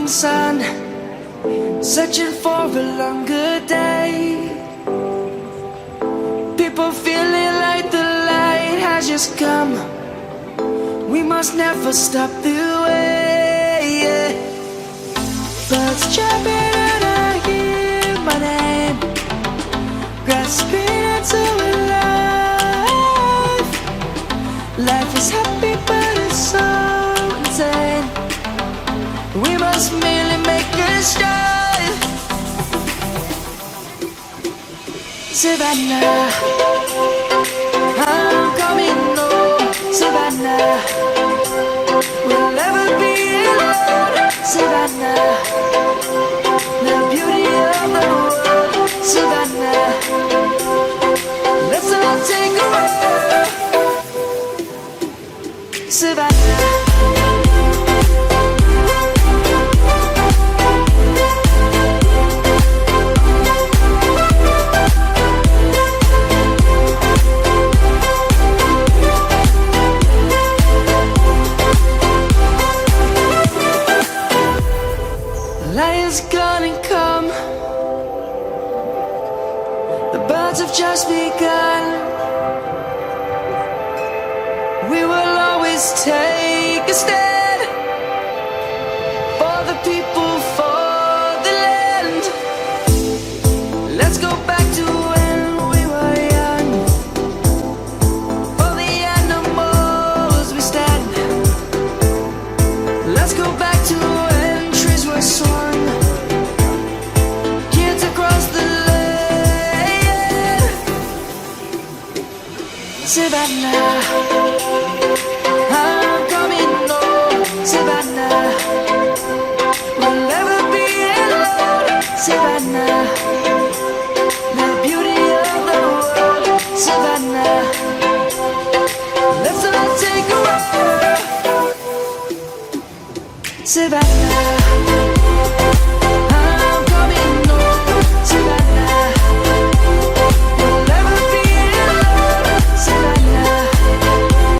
morning sun, searching for a longer day. People feeling like the light has just come. We must never stop the way. Birds chirping and I hear my name, grasping into life. Life is happy but it's so insane. We must merely make a start. Savannah, I'm coming home. Savannah, we'll never be alone. Savannah, the beauty of the world. Savannah, let's all take a ride. Savannah. Lion's gonna come. The birds have just begun. We will always take a stand for the people, for the land. Let's go back to when we were young. For the animals we stand. Let's go back to when trees were swung. Savannah, I'm coming home. Savannah, we'll never be alone. Savannah, the beauty of the world. Savannah, let's all take a ride. Savannah.